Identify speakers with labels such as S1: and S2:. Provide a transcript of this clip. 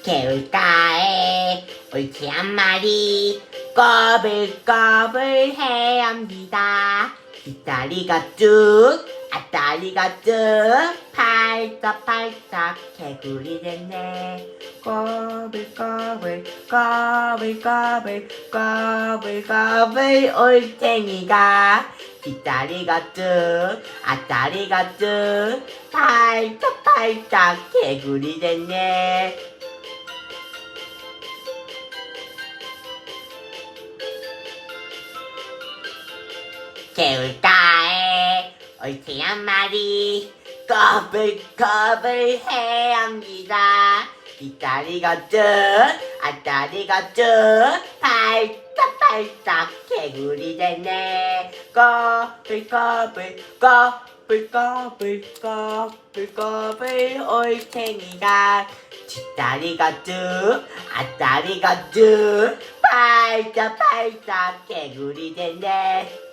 S1: 개울가에 올챙이 한 마리 꼬불꼬불 헤엄니다. 뒷다리가 쭉 앞다리가 쭉 팔짝팔짝 개구리 됐네. 꼬불꼬불 꼬불꼬불 꼬불꼬불 올챙이가 뒷다리가 쭉 앞다리가 쭉 팔짝팔짝 개구리 됐네. 개울가에 올챙이 한 마리 꼬불꼬불 헤엄니다. 뒷다리가 쭉 앞다리가 쭉 팔짝팔짝 개구리 됐네. 꼬불꼬불 꼬불꼬불 꼬불꼬불 올챙이가 뒷다리가 쭉 앞다리가 쭉 팔짝팔짝 개구리 됐네.